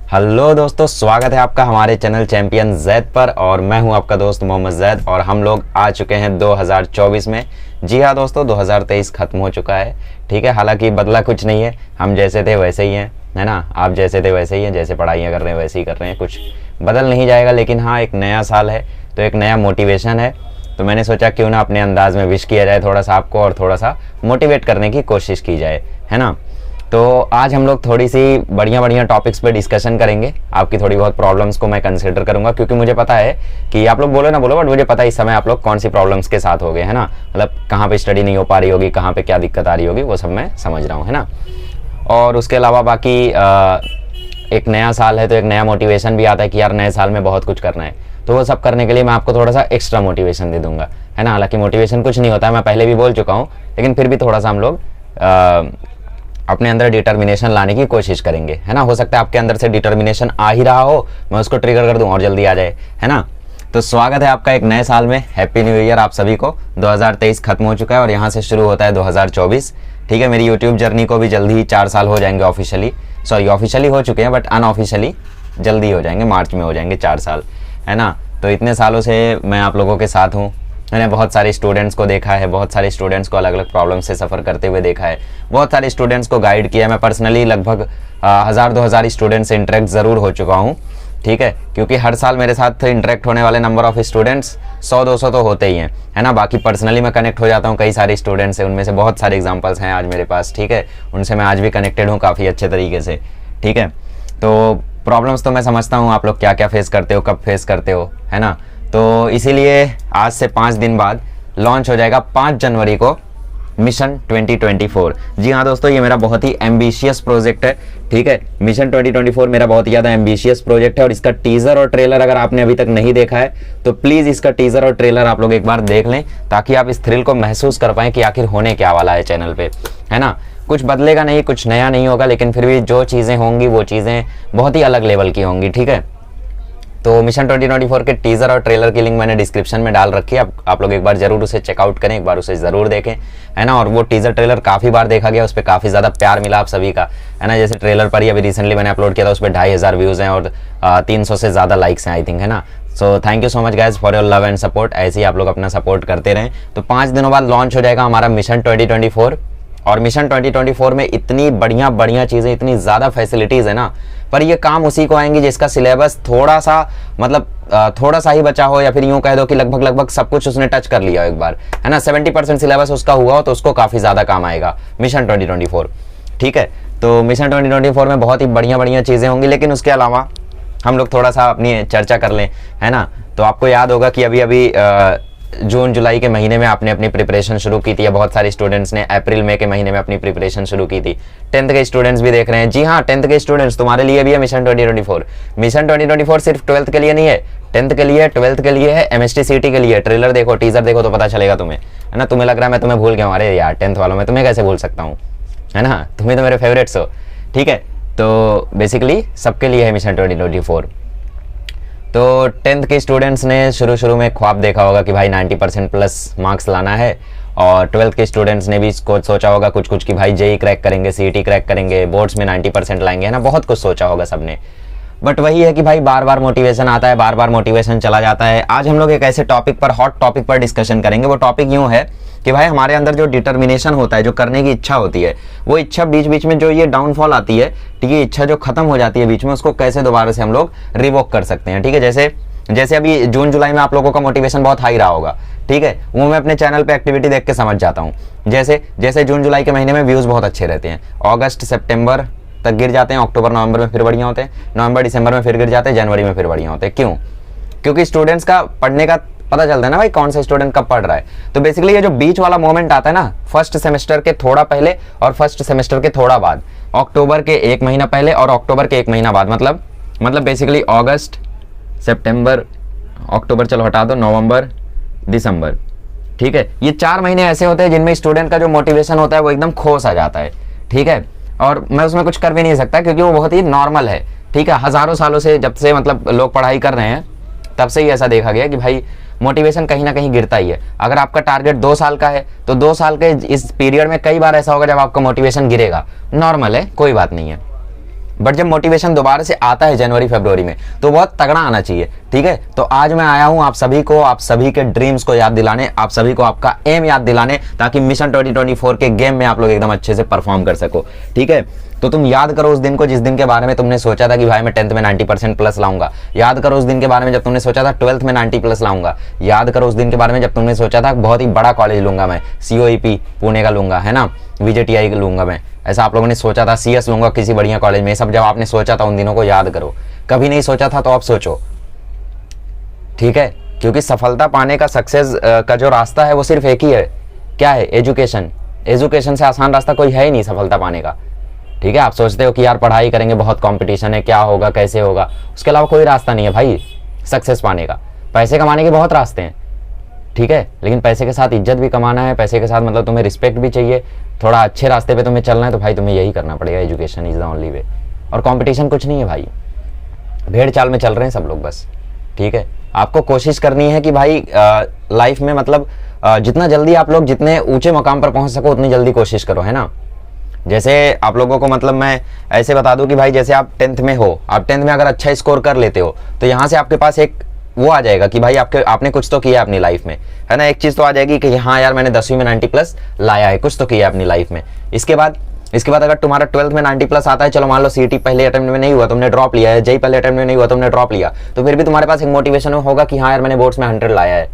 Hello दोस्तों, स्वागत है आपका हमारे चैनल चैंपियन जैद पर। और मैं हूं आपका दोस्त मोहम्मद जैद और हम लोग आ चुके हैं 2024 में। जी हाँ दोस्तों, 2023 खत्म हो चुका है। ठीक है, हालांकि बदला कुछ नहीं है, हम जैसे थे वैसे ही हैं, है ना। आप जैसे थे वैसे ही हैं, जैसे पढ़ाइयाँ कर रहे हैं वैसे ही कर रहे हैं, कुछ बदल नहीं जाएगा। लेकिन हाँ, एक नया साल है तो एक नया मोटिवेशन है, तो मैंने सोचा क्यों ना अपने अंदाज में विश किया जाए थोड़ा सा आपको और थोड़ा सा मोटिवेट करने की कोशिश की जाए, है ना। तो आज हम लोग थोड़ी सी बढ़िया टॉपिक्स पे डिस्कशन करेंगे। आपकी थोड़ी बहुत प्रॉब्लम्स को मैं कंसिडर करूंगा, क्योंकि मुझे पता है कि आप लोग बोलो ना बोलो, बट मुझे पता है इस समय आप लोग कौन सी प्रॉब्लम्स के साथ हो गए, है ना। मतलब कहाँ पे स्टडी नहीं हो पा रही होगी, कहाँ पे क्या दिक्कत आ रही होगी, वो सब मैं समझ रहा हूँ, है ना। और उसके अलावा बाकी एक नया साल है तो एक नया मोटिवेशन भी आता है कि यार नए साल में बहुत कुछ करना है, तो वो सब करने के लिए मैं आपको थोड़ा सा एक्स्ट्रा मोटिवेशन दे दूंगा, है ना। हालांकि मोटिवेशन कुछ नहीं होता है, मैं पहले भी बोल चुका हूँ, लेकिन फिर भी थोड़ा सा हम लोग अपने अंदर डिटर्मिनेशन लाने की कोशिश करेंगे, है ना। हो सकता है आपके अंदर से डिटर्मिनेशन आ ही रहा हो, मैं उसको ट्रिगर कर दूं और जल्दी आ जाए, है ना। तो स्वागत है आपका एक नए साल में। हैप्पी न्यू ईयर आप सभी को। 2023 खत्म हो चुका है और यहाँ से शुरू होता है 2024। ठीक है, मेरी यूट्यूब जर्नी को भी जल्दी ही 4 साल हो जाएंगे ऑफिशियली। सॉरी, ऑफिशियली हो चुके हैं बट अनऑफिशियली जल्दी हो जाएंगे, मार्च में हो जाएंगे 4 साल, है ना। तो इतने सालों से मैं आप लोगों के साथ हूँ। मैंने बहुत सारे स्टूडेंट्स को देखा है, बहुत सारे स्टूडेंट्स को अलग अलग प्रॉब्लम से सफ़र करते हुए देखा है, बहुत सारे स्टूडेंट्स को गाइड किया है। मैं पर्सनली लगभग 1000-2000 स्टूडेंट्स से इंटरेक्ट ज़रूर हो चुका हूँ। ठीक है, क्योंकि हर साल मेरे साथ इंटरेक्ट होने वाले नंबर ऑफ स्टूडेंट्स 100-200 तो होते ही हैं, है ना। बाकी पर्सनली मैं कनेक्ट हो जाता हूँ कई सारे स्टूडेंट्स से, उनमें से बहुत सारे एग्जाम्पल्स हैं आज मेरे पास। ठीक है, उनसे मैं आज भी कनेक्टेड हूँ काफ़ी अच्छे तरीके से। ठीक है, तो प्रॉब्लम्स तो मैं समझता हूँ आप लोग क्या क्या फेस करते हो, कब फेस करते हो, है ना। तो इसीलिए आज से 5 दिन बाद लॉन्च हो जाएगा 5 जनवरी को मिशन 2024। जी हाँ दोस्तों, ये मेरा बहुत ही एम्बिशियस प्रोजेक्ट है। ठीक है, मिशन 2024 मेरा बहुत ही ज़्यादा एम्बिशियस प्रोजेक्ट है और इसका टीज़र और ट्रेलर अगर आपने अभी तक नहीं देखा है तो प्लीज़ इसका टीज़र और ट्रेलर आप लोग एक बार देख लें, ताकि आप इस थ्रिल को महसूस कर पाएँ कि आखिर होने क्या वाला है चैनल पे, है ना। कुछ बदलेगा नहीं, कुछ नया नहीं होगा, लेकिन फिर भी जो चीज़ें होंगी वो चीज़ें बहुत ही अलग लेवल की होंगी। ठीक है, तो मिशन 2024 के टीज़र और ट्रेलर की लिंक मैंने डिस्क्रिप्शन में डाल रखी है, आप लोग एक बार जरूर उसे चेकआउट करें, एक बार उसे ज़रूर देखें, है ना। और वो टीज़र ट्रेलर काफ़ी बार देखा गया, उस पर काफ़ी ज़्यादा प्यार मिला आप सभी का, है ना। जैसे ट्रेलर पर ही अभी रिसेंटली मैंने अपलोड किया था, उस पर 2500 व्यूज़ हैं और 300 से ज़्यादा लाइक्स हैं आई थिंक, है ना। So thank you so much guys for your love and support. ऐसे ही आप लोग अपना सपोर्ट करते रहें। तो 5 दिनों बाद लॉन्च हो जाएगा हमारा मिशन 2024 और मिशन 2024 में इतनी बढ़िया चीज़ें, इतनी ज़्यादा फैसिलिटीज़ है ना। पर ये काम उसी को आएंगी जिसका सिलेबस थोड़ा सा मतलब थोड़ा सा ही बचा हो, या फिर यूँ कह दो कि लगभग सब कुछ उसने टच कर लिया हो एक बार, है ना। 70% सिलेबस उसका हुआ हो तो उसको काफ़ी ज़्यादा काम आएगा मिशन 2024। ठीक है, तो मिशन 2024 में बहुत ही बढ़िया चीज़ें होंगी, लेकिन उसके अलावा हम लोग थोड़ा सा अपनी चर्चा कर लें, है ना। तो आपको याद होगा कि अभी जून जुलाई के महीने में आपने अपनी प्रिपरेशन शुरू की थी, या बहुत सारे स्टूडेंट्स ने अप्रैल मई के महीने में अपनी प्रिपरेशन शुरू की थी। 10th के स्टूडेंट्स भी देख रहे हैं। जी हाँ, 10th के स्टूडेंट्स तुम्हारे लिए भी है मिशन 2024। मिशन 2024 सिर्फ 12th के लिए नहीं है, 10th के लिए, 12th के लिए है, MST CT के लिए। ट्रेलर देखो, टीजर देखो तो पता चलेगा तुम्हें, है ना। तुम्हें लग रहा है मैं तुम्हें भूल गया हूँ, अरे यार 10th वालों में तुम्हें कैसे भूल सकता हूँ, है ना। तुम्हें तो मेरे फेवरेट्स हो। ठीक है, तो बेसिकली सबके लिए है मिशन 2024। तो 10th के स्टूडेंट्स ने शुरू में ख्वाब देखा होगा कि भाई 90% प्लस मार्क्स लाना है, और 12th के स्टूडेंट्स ने भी सोचा होगा कुछ कि भाई JEE क्रैक करेंगे, CET क्रैक करेंगे, बोर्ड्स में 90% लाएंगे, है ना। बहुत कुछ सोचा होगा सबने। बट वही है कि भाई बार बार मोटिवेशन आता है, बार बार मोटिवेशन चला जाता है। आज हम लोग एक ऐसे टॉपिक पर, हॉट टॉपिक पर डिस्कशन करेंगे। वो टॉपिक यूँ है कि भाई हमारे अंदर जो डिटर्मिनेशन होता है, जो करने की इच्छा होती है, वो इच्छा बीच में जो ये डाउनफॉल आती है, ठीक है, इच्छा जो खत्म हो जाती है बीच में, उसको कैसे दोबारा से हम लोग रिवोक कर सकते हैं। ठीक है, जैसे अभी जून जुलाई में आप लोगों का मोटिवेशन बहुत हाई रहा होगा। ठीक है, वो मैं अपने चैनल पे एक्टिविटी देख के समझ जाता हूँ। जैसे जून जुलाई के महीने में व्यूज़ बहुत अच्छे रहते हैं, अगस्त सितंबर तक गिर जाते हैं, अक्टूबर नवंबर में फिर बढ़िया होते हैं, नवंबर दिसंबर में फिर गिर जाते हैं, जनवरी में फिर बढ़िया होते हैं। क्यों? क्योंकि स्टूडेंट्स का पढ़ने का पता चलता है ना भाई, कौन सा स्टूडेंट कब पढ़ रहा है। तो बेसिकली ये जो बीच वाला मोमेंट आता है ना, फर्स्ट सेमेस्टर के थोड़ा पहले और फर्स्ट सेमेस्टर के थोड़ा बाद, अक्टूबर के 1 महीना पहले और अक्टूबर के 1 महीना बाद, मतलब बेसिकली अगस्त सितंबर अक्टूबर, चलो हटा दो, नवंबर दिसंबर। ठीक है, ये 4 महीने ऐसे होते हैं जिनमें स्टूडेंट का जो मोटिवेशन होता है वो एकदम खो सा जाता है। ठीक है, और मैं उसमें कुछ कर भी नहीं सकता क्योंकि वो बहुत ही नॉर्मल है। ठीक है, हज़ारों सालों से, जब से मतलब लोग पढ़ाई कर रहे हैं तब से ही ऐसा देखा गया कि भाई मोटिवेशन कहीं ना कहीं गिरता ही है। अगर आपका टारगेट 2 साल का है तो 2 साल के इस पीरियड में कई बार ऐसा होगा जब आपका मोटिवेशन गिरेगा। नॉर्मल है, कोई बात नहीं है। बट जब मोटिवेशन दोबारा से आता है जनवरी फरवरी में तो बहुत तगड़ा आना चाहिए। ठीक है, तो आज मैं आया हूं आप सभी को, आप सभी के ड्रीम्स को याद दिलाने, आप सभी को आपका एम याद दिलाने, ताकि मिशन 2024 के गेम में आप लोग एकदम अच्छे से परफॉर्म कर सको। ठीक है, तो तुम याद करो उस दिन को जिस दिन के बारे में तुमने सोचा था कि भाई मैं 10th में 90% प्लस लाऊंगा। याद करो उस दिन के बारे में जब तुमने सोचा था 12th में 90 प्लस लाऊंगा। याद करो उस दिन के बारे में जब तुमने सोचा था बहुत ही बड़ा कॉलेज लूंगा मैं, COEP पुणे का लूंगा, है ना, VJTI का लूंगा मैं, ऐसा आप लोगों ने सोचा था, CS लूंगा किसी बढ़िया कॉलेज में। सब जब आपने सोचा था उन दिनों को याद करो। कभी नहीं सोचा था तो अब सोचो। ठीक है, क्योंकि सफलता पाने का, सक्सेस का जो रास्ता है वो सिर्फ एक ही है, क्या है, एजुकेशन। एजुकेशन से आसान रास्ता कोई है ही नहीं सफलता पाने का। ठीक है, आप सोचते हो कि यार पढ़ाई करेंगे, बहुत कंपटीशन है, क्या होगा, कैसे होगा, उसके अलावा कोई रास्ता नहीं है भाई सक्सेस पाने का। पैसे कमाने के बहुत रास्ते हैं, ठीक है, लेकिन पैसे के साथ इज्जत भी कमाना है, पैसे के साथ मतलब तुम्हें रिस्पेक्ट भी चाहिए, थोड़ा अच्छे रास्ते पे तुम्हें चलना है तो भाई तुम्हें यही करना पड़ेगा, education is the only way. और कंपटीशन कुछ नहीं है भाई, भेड़ चाल में चल रहे हैं सब लोग बस। ठीक है, आपको कोशिश करनी है कि भाई लाइफ में मतलब जितना जल्दी आप लोग जितने ऊंचे मुकाम पर पहुंच सको उतनी जल्दी कोशिश करो, है ना। जैसे आप लोगों को मतलब मैं ऐसे बता दूं कि भाई जैसे आप 10th में हो, आप 10th में अगर अच्छा स्कोर कर लेते हो तो यहाँ से आपके पास एक वो आ जाएगा कि भाई आपने कुछ तो किया अपनी लाइफ में, है ना। एक चीज़ तो आ जाएगी कि हाँ यार मैंने 10वीं में 90 प्लस लाया है, कुछ तो किया अपनी लाइफ में। इसके बाद अगर तुम्हारा 12th में 90 प्लस आता है, चलो मान लो CT पहले अटेम्प्ट में नहीं हुआ, तुमने ड्रॉप लिया है, JEE पहले अटेम्प्ट में नहीं हुआ, तुमने ड्रॉप लिया, तो फिर भी तुम्हारे पास एक मोटिवेशन होगा कि हाँ यार मैंने बोर्ड्स में 100 लाया है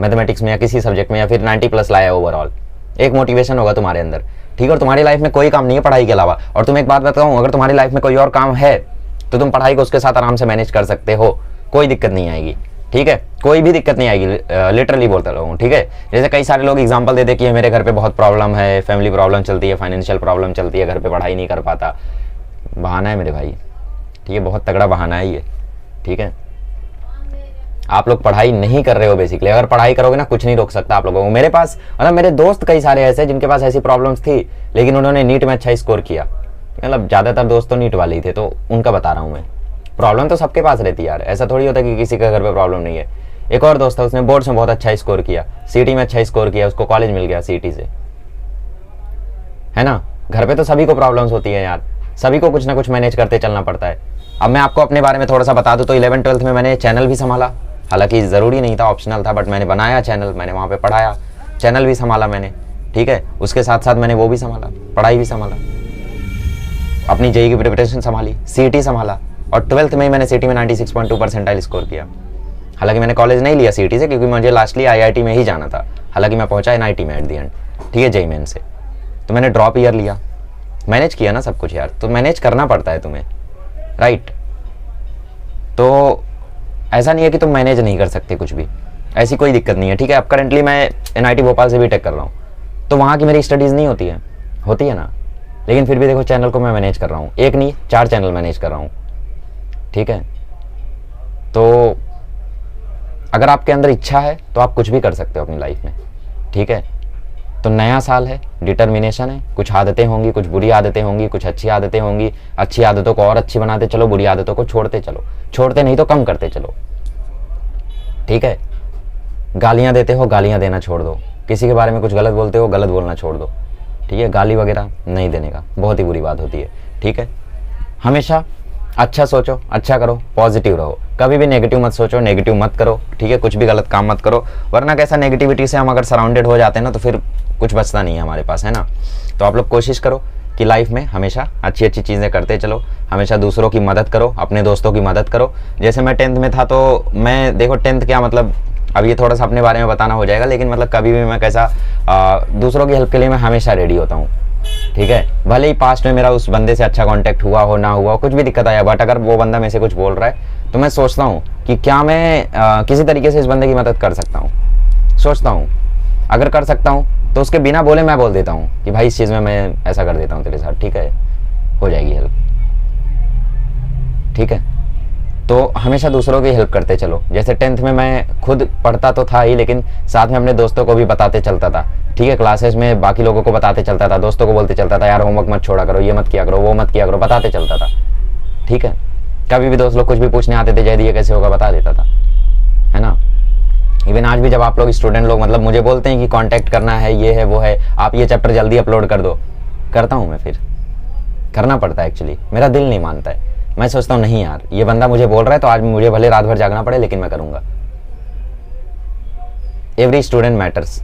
मैथमेटिक्स में या किसी सब्जेक्ट में, या फिर 90 प्लस लाया है ओवरऑल, एक मोटिवेशन होगा तुम्हारे अंदर। ठीक है, और तुम्हारी लाइफ में कोई काम नहीं है पढ़ाई के अलावा। और तुम एक बात बताऊं, अगर तुम्हारी लाइफ में कोई और काम है तो तुम पढ़ाई को उसके साथ आराम से मैनेज कर सकते हो, कोई दिक्कत नहीं आएगी। ठीक है, कोई भी दिक्कत नहीं आएगी, लिटरली बोलता रहूँ। ठीक है, जैसे कई सारे लोग एग्जांपल देते कि मेरे घर पे बहुत प्रॉब्लम है, फैमिली प्रॉब्लम चलती है, फाइनेंशियल प्रॉब्लम चलती है, घर पे पढ़ाई नहीं कर पाता। बहाना है मेरे भाई, ठीक है, बहुत तगड़ा बहाना है ये। ठीक है, आप लोग पढ़ाई नहीं कर रहे हो बेसिकली। अगर पढ़ाई करोगे ना कुछ नहीं रोक सकता आप लोगों को। मेरे पास मतलब मेरे दोस्त कई सारे ऐसे जिनके पास ऐसी प्रॉब्लम्स थी लेकिन उन्होंने नीट में अच्छा स्कोर किया। मतलब ज़्यादातर दोस्त तो नीट वाले ही थे, तो उनका बता रहा हूँ मैं। प्रॉब्लम तो सबके पास रहती है यार, ऐसा थोड़ी होता कि किसी का घर पे प्रॉब्लम नहीं है। एक और दोस्त है, उसने बोर्ड्स में बहुत अच्छा स्कोर किया, CT में अच्छा स्कोर किया, उसको कॉलेज मिल गया CT से, है ना। घर पे तो सभी को प्रॉब्लम्स होती है यार, सभी को कुछ ना कुछ मैनेज करते चलना पड़ता है। अब मैं आपको अपने बारे में थोड़ा सा बता दूं तो 11th-12th में मैंने चैनल भी संभाला, हालांकि ज़रूरी नहीं था, ऑप्शनल था, बट मैंने बनाया चैनल, मैंने वहाँ पे पढ़ाया, चैनल भी संभाला मैंने। ठीक है, उसके साथ साथ मैंने वो भी संभाला, पढ़ाई भी संभाला, अपनी JEE की प्रिपरेशन संभाली, CT संभाला, और 12th में ही मैंने CT में 96.2 परसेंटाइल स्कोर किया। हालांकि मैंने कॉलेज नहीं लिया CT से, क्योंकि मुझे लास्टली IIT में ही जाना था, हालांकि मैं पहुंचा NIT में एट दी एंड। ठीक है, JEE मेन से तो मैंने ड्रॉप ईयर लिया, मैनेज किया ना सब कुछ यार, तो मैनेज करना पड़ता है तुम्हें, राइट। तो ऐसा नहीं है कि तुम मैनेज नहीं कर सकते कुछ भी, ऐसी कोई दिक्कत नहीं है। ठीक है, अब करेंटली मैं NIT भोपाल से BTech कर रहा हूँ, तो वहाँ की मेरी स्टडीज़ नहीं होती है ना, लेकिन फिर भी देखो चैनल को मैं मैनेज कर रहा हूँ, एक नहीं 4 चैनल मैनेज कर रहा हूँ। ठीक है, तो अगर आपके अंदर इच्छा है तो आप कुछ भी कर सकते हो अपनी लाइफ में। ठीक है, तो नया साल है, डिटर्मिनेशन है, कुछ आदतें होंगी, कुछ बुरी आदतें होंगी, कुछ अच्छी आदतें होंगी। अच्छी आदतों को और अच्छी बनाते चलो, बुरी आदतों को छोड़ते चलो, छोड़ते नहीं तो कम करते चलो। ठीक है, गालियां देते हो, गालियां देना छोड़ दो, किसी के बारे में कुछ गलत बोलते हो, गलत बोलना छोड़ दो। ठीक है, गाली वगैरह नहीं देने का, बहुत ही बुरी बात होती है। ठीक है, हमेशा अच्छा सोचो, अच्छा करो, पॉजिटिव रहो, कभी भी नेगेटिव मत सोचो, नेगेटिव मत करो। ठीक है, कुछ भी गलत काम मत करो, वरना कैसा नेगेटिविटी से हम अगर सराउंडेड हो जाते हैं ना तो फिर कुछ बचता नहीं है हमारे पास, है ना। तो आप लोग कोशिश करो कि लाइफ में हमेशा अच्छी अच्छी चीज़ें करते चलो, हमेशा दूसरों की मदद करो, अपने दोस्तों की मदद करो। जैसे मैं 10th में था तो मैं देखो 10th क्या मतलब, अब ये थोड़ा सा अपने बारे में बताना हो जाएगा, लेकिन मतलब कभी भी मैं कैसा दूसरों की हेल्प के लिए मैं हमेशा रेडी होता हूँ। ठीक है, भले ही पास्ट में मेरा उस बंदे से अच्छा कांटेक्ट हुआ हो ना हुआ हो, कुछ भी दिक्कत आया, बट अगर वो बंदा मेरे से कुछ बोल रहा है तो मैं सोचता हूँ कि क्या मैं किसी तरीके से इस बंदे की मदद कर सकता हूँ। सोचता हूँ अगर कर सकता हूँ तो उसके बिना बोले मैं बोल देता हूँ कि भाई इस चीज़ में मैं ऐसा कर देता हूँ तेरे साथ, ठीक है, हो जाएगी हेल्प। ठीक है, तो हमेशा दूसरों की हेल्प करते चलो। जैसे 10th में मैं खुद पढ़ता तो था ही, लेकिन साथ में अपने दोस्तों को भी बताते चलता था। ठीक है, क्लासेस में बाकी लोगों को बताते चलता था, दोस्तों को बोलते चलता था यार होमवर्क मत छोड़ा करो, ये मत किया करो, वो मत किया करो, बताते चलता था। ठीक है, कभी भी दोस्त लोग कुछ भी पूछने आते थे, जय ये कैसे होगा, बता देता था, है ना। इवन आज भी जब आप लोग स्टूडेंट लोग मतलब मुझे बोलते हैं कि कांटेक्ट करना है, ये है वो है, आप ये चैप्टर जल्दी अपलोड कर दो, करता हूँ मैं, फिर करना पड़ता है एक्चुअली, मेरा दिल नहीं मानता है। मैं सोचता हूँ नहीं यार, ये बंदा मुझे बोल रहा है तो आज मुझे भले रात भर जागना पड़े लेकिन मैं करूँगा। Every student matters.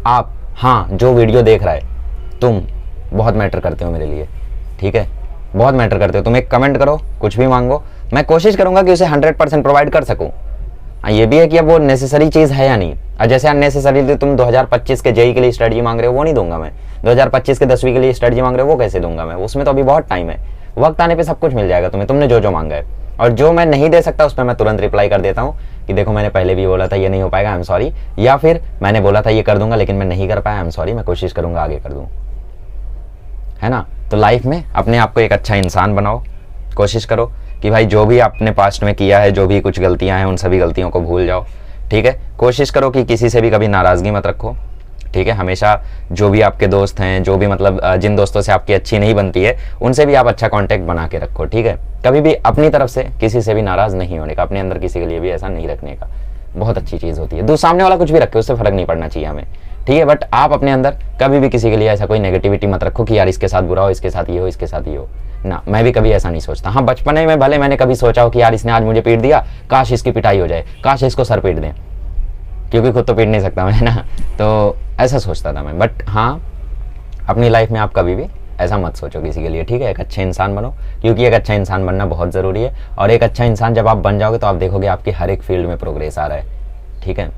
आप, हाँ, जो वीडियो देख रहा है, तुम बहुत मैटर करते हो मेरे लिए, ठीक है, बहुत मैटर करते हो। तुम एक कमेंट करो, कुछ भी मांगो, मैं कोशिश करूंगा कि उसे 100% प्रोवाइड कर सकूं। ये भी है कि अब वो नेसेसरी चीज़ है या नहीं। और जैसे अननेसेसरी तुम 2025 के जेई के लिए स्ट्रेटजी मांग रहे हो, वो नहीं दूंगा मैं। 2025 के 10वीं के लिए स्ट्रेटजी मांग रहे हो, वो कैसे दूंगा मैं? उसमें तो अभी बहुत टाइम है, वक्त आने पे सब कुछ मिल जाएगा तुम्हें, तुमने जो जो मांगा है। और जो मैं नहीं दे सकता उस पर मैं तुरंत रिप्लाई कर देता हूँ कि देखो मैंने पहले भी बोला था ये नहीं हो पाएगा, आई एम सॉरी, या फिर मैंने बोला था ये कर दूंगा लेकिन मैं नहीं कर पाया, आई एम सॉरी, मैं कोशिश करूंगा आगे कर दूँ, है ना। तो लाइफ में अपने आप को एक अच्छा इंसान बनाओ, कोशिश करो कि भाई जो भी आपने पास्ट में किया है, जो भी कुछ गलतियां हैं, उन सभी गलतियों को भूल जाओ, ठीक है। कोशिश करो कि किसी से भी कभी नाराज़गी मत रखो, ठीक है। हमेशा जो भी आपके दोस्त हैं, जो भी मतलब जिन दोस्तों से आपकी अच्छी नहीं बनती है, उनसे भी आप अच्छा कांटेक्ट बना के रखो, ठीक है। कभी भी अपनी तरफ से किसी से भी नाराज़ नहीं होने का, अपने अंदर किसी के लिए भी ऐसा नहीं रखने का, बहुत अच्छी चीज़ होती है। सामने वाला कुछ भी रखे, उससे फ़र्क नहीं पड़ना चाहिए हमें, ठीक है। बट आप अपने अंदर कभी भी किसी के लिए ऐसा कोई नेगेटिविटी मत रखो कि यार इसके साथ बुरा हो, इसके साथ ये हो, इसके साथ ये हो ना। मैं भी कभी ऐसा नहीं सोचता। हाँ, बचपन में भले मैंने कभी सोचा हो कि यार इसने आज मुझे पीट दिया, काश इसकी पिटाई हो जाए, काश इसको सर पीट दें, क्योंकि खुद तो पीट नहीं सकता मैं ना, तो ऐसा सोचता था मैं। बट हाँ, अपनी लाइफ में आप कभी भी ऐसा मत सोचो किसी के लिए, ठीक है। एक अच्छे इंसान बनो, क्योंकि एक अच्छा इंसान बनना बहुत ज़रूरी है। और एक अच्छा इंसान जब आप बन जाओगे तो आप देखोगे आपकी हर एक फील्ड में प्रोग्रेस आ रहा है, ठीक है।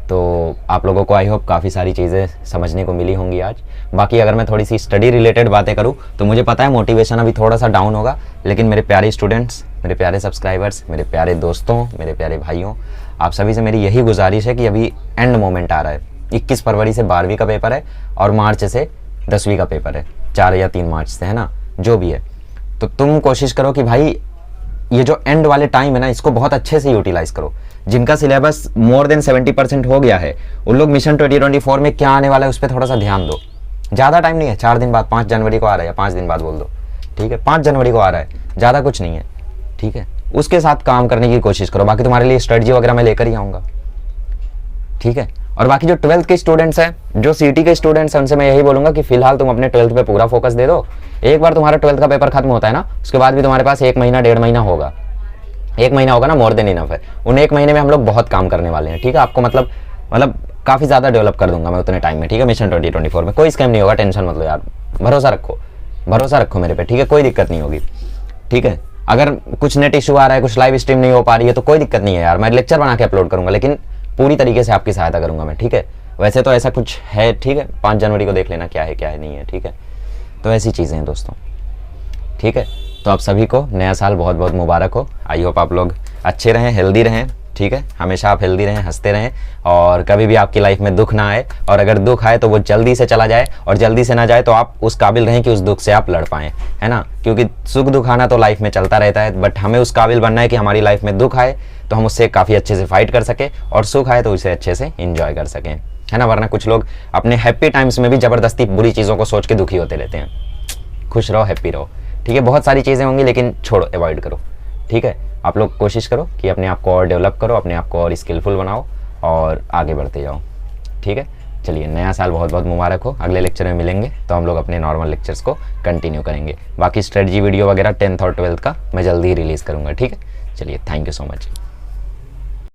तो आप लोगों को आई होप काफ़ी सारी चीज़ें समझने को मिली होंगी आज। बाकी अगर मैं थोड़ी सी स्टडी रिलेटेड बातें करूं तो मुझे पता है मोटिवेशन अभी थोड़ा सा डाउन होगा, लेकिन मेरे प्यारे स्टूडेंट्स, मेरे प्यारे सब्सक्राइबर्स, मेरे प्यारे दोस्तों, मेरे प्यारे भाइयों, आप सभी से मेरी यही गुजारिश है कि अभी एंड मोमेंट आ रहा है। 21 फरवरी से 12वीं का पेपर है और मार्च से 10वीं का पेपर है, 4 या 3 मार्च से, है ना, जो भी है। तो तुम कोशिश करो कि भाई ये जो एंड वाले टाइम है ना, इसको बहुत अच्छे से यूटिलाइज करो। जिनका सिलेबस मोर देन 70% हो गया है, उन लोग मिशन 2024 में क्या आने वाला है उस पर थोड़ा सा ध्यान दो। ज़्यादा टाइम नहीं है, 4 दिन बाद, 5 जनवरी को आ रहा है, 5 दिन बाद बोल दो, ठीक है, 5 जनवरी को आ रहा है, ज़्यादा कुछ नहीं है, ठीक है। उसके साथ काम करने की कोशिश करो। बाकी तुम्हारे लिए स्ट्रेटजी वगैरह मैं लेकर ही आऊँगा, ठीक है। और बाकी जो 12th के स्टूडेंट्स हैं, जो सीटी के स्टूडेंट्स हैं, उनसे मैं यही बोलूँगा कि फिलहाल तुम अपने 12th पे पूरा फोकस दे दो। एक बार तुम्हारा 12th का पेपर खत्म होता है ना, उसके बाद भी तुम्हारे पास 1 महीना 1.5 महीना होगा, 1 महीना होगा ना, मोर देन इनफ है। उन 1 महीने में हम लोग बहुत काम करने वाले हैं, ठीक है। आपको मतलब काफ़ी ज़्यादा डेवलप कर दूंगा मैं उतने टाइम में, ठीक है। मिशन 2024 में कोई स्कैम नहीं होगा, टेंशन मत लो यार, भरोसा रखो मेरे पे, ठीक है। कोई दिक्कत नहीं होगी, ठीक है। अगर कुछ नेट इशू आ रहा है, कुछ लाइव स्ट्रीम नहीं हो पा रही है तो कोई दिक्कत नहीं है यार, मैं लेक्चर बना के अपलोड करूंगा, लेकिन पूरी तरीके से आपकी सहायता करूंगा मैं, ठीक है। वैसे तो ऐसा कुछ है, ठीक है, 5 जनवरी को देख लेना क्या है नहीं है, ठीक है। तो ऐसी चीज़ें हैं दोस्तों, ठीक है। तो आप सभी को नया साल बहुत बहुत मुबारक हो। आई होप आप लोग अच्छे रहें, हेल्दी रहें, ठीक है। हमेशा आप हेल्दी रहें, हंसते रहें, और कभी भी आपकी लाइफ में दुख ना आए, और अगर दुख आए तो वो जल्दी से चला जाए, और जल्दी से ना जाए तो आप उस काबिल रहें कि उस दुख से आप लड़ पाएँ, है ना। क्योंकि सुख दुख आना तो लाइफ में चलता रहता है, बट हमें उस काबिल बनना है कि हमारी लाइफ में दुख आए तो हम उससे काफ़ी अच्छे से फाइट कर सकें, और सुख आए तो उसे अच्छे से इंजॉय कर सकें, है ना। वरना कुछ लोग अपने हैप्पी टाइम्स में भी ज़बरदस्ती बुरी चीज़ों को सोच के दुखी होते रहते हैं। खुश रहो, हैप्पी रहो, ठीक है। बहुत सारी चीज़ें होंगी लेकिन छोड़ो, अवॉइड करो, ठीक है। आप लोग कोशिश करो कि अपने आप को और डेवलप करो, अपने आप को और स्किलफुल बनाओ, और आगे बढ़ते जाओ, ठीक है। चलिए, नया साल बहुत बहुत मुबारक हो। अगले लेक्चर में मिलेंगे तो हम लोग अपने नॉर्मल लेक्चर्स को कंटिन्यू करेंगे। बाकी स्ट्रेटजी वीडियो वगैरह 10th और 12th का मैं जल्दी ही रिलीज़ करूँगा, ठीक है। चलिए, थैंक यू सो मच।